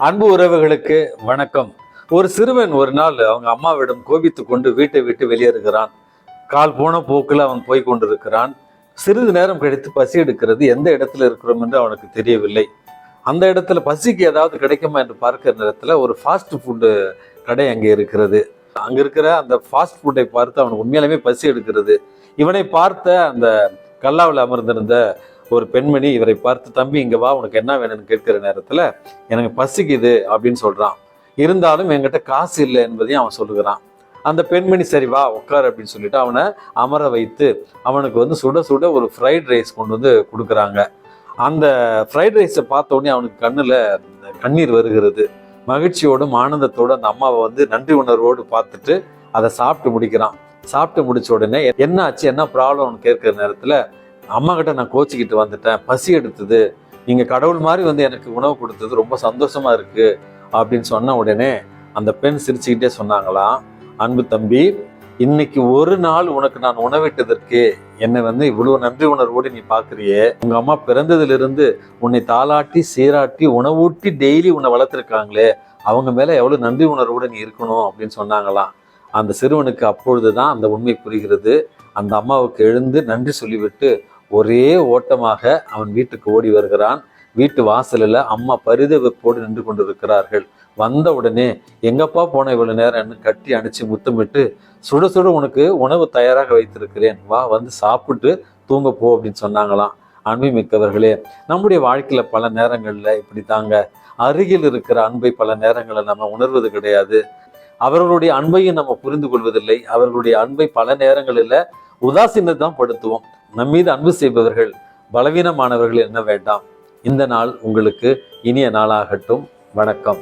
அன்பு உறவுகளுக்கு வணக்கம். ஒரு சிறுவன் ஒரு நாள் அவங்க அம்மாவிடம் கோபித்து கொண்டு வீட்டை விட்டு வெளியேறுகிறான். கால் போன போக்குல அவன் போய் கொண்டிருக்கிறான். சிறிது நேரம் கழித்து பசி எடுக்கிறது. எந்த இடத்துல இருக்கிறோம் என்று அவனுக்கு தெரியவில்லை. அந்த இடத்துல பசிக்கு ஏதாவது கிடைக்குமா என்று பார்க்கிற நேரத்துல ஒரு ஃபாஸ்ட் ஃபுட்டு கடை அங்கே இருக்கிறது. அங்க இருக்கிற அந்த ஃபாஸ்ட் ஃபுட்டை பார்த்து அவனுக்கு உண்மையாலுமே பசி எடுக்கிறது. இவனை பார்த்த அந்த கல்லாவில் அமர்ந்திருந்த ஒரு பெண்மணி இவரை பார்த்து, தம்பி இங்க வா, உனக்கு என்ன வேணும்னு கேட்கிற நேரத்துல எனக்கு பசிக்குது அப்படின்னு சொல்றான். இருந்தாலும் என்கிட்ட காசு இல்லை என்பதையும் அவன் சொல்லுகிறான். அந்த பெண்மணி சரி வா உட்கார் அப்படின்னு சொல்லிட்டு அவனை அமர வைத்து அவனுக்கு சுட சுட ஒரு ஃப்ரைட் ரைஸ் கொண்டு வந்து கொடுக்குறாங்க. அந்த ஃப்ரைட் ரைஸை பார்த்த உடனே அவனுக்கு கண்ணுல கண்ணீர் வருகிறது. மகிழ்ச்சியோடும் ஆனந்தத்தோடு அந்த அம்மாவை நன்றி உணர்வோடு பார்த்துட்டு அதை சாப்பிட்டு முடிக்கிறான். சாப்பிட்டு முடிச்ச உடனே என்ன ஆச்சு, என்ன ப்ராப்ளம்னு கேட்கிற நேரத்துல, அம்மா கிட்ட நான் கோச்சிக்கிட்டு வந்துட்டேன், பசி எடுத்தது, நீங்க கடவுள் மாதிரி எனக்கு உணவு கொடுத்தது ரொம்ப சந்தோஷமா இருக்கு அப்படின்னு சொன்ன உடனே அந்த பெண் சிரிச்சுக்கிட்டே சொன்னாங்களாம், அன்பு தம்பி, இன்னைக்கு ஒரு நாள் உனக்கு நான் உணவிட்டதற்கு என்னை இவ்வளவு நன்றி உணர்வோடு நீ பாக்குறியே, உங்க அம்மா பிறந்ததிலிருந்து உன்னை தாளாட்டி சீராட்டி உணவூட்டி டெய்லி உன்னை வளர்த்துருக்காங்களே, அவங்க மேல எவ்வளவு நன்றி உணர்வோடு நீ இருக்கணும் அப்படின்னு சொன்னாங்களாம். அந்த சிறுவனுக்கு அப்பொழுதுதான் அந்த உண்மை புரிகிறது. அந்த அம்மாவுக்கு எழுந்து நன்றி சொல்லிவிட்டு ஒரே ஓட்டமாக அவன் வீட்டுக்கு ஓடி வருகிறான். வீட்டு வாசலில் அம்மா பரிதவிப்போடு நின்று கொண்டிருக்கிறார்கள். வந்த உடனே எங்கப்பா போன இவ்வளவு நேரம் கட்டி அணைச்சி முத்தமிட்டு, சுட சுட உனக்கு உணவு தயாராக வைத்திருக்கிறேன், வா சாப்பிட்டு தூங்க போ அப்படின்னு சொன்னாங்களாம். அன்பை மிக்கவர்களே, நம்முடைய வாழ்க்கையில பல நேரங்கள்ல இப்படி தாங்க, அருகில் இருக்கிற அன்பை பல நேரங்களில் நம்ம உணர்வது கிடையாது. அவர்களுடைய அன்பையும் நம்ம புரிந்து கொள்வதில்லை. அவர்களுடைய அன்பை பல நேரங்களில் உதாசீனத்தான் படுத்துவோம். நம்மீது அன்பு செய்பவர்கள் பலவீனமானவர்கள் என்ன வேண்டாம். இந்த நாள் உங்களுக்கு இனிய நாளாகட்டும். வணக்கம்.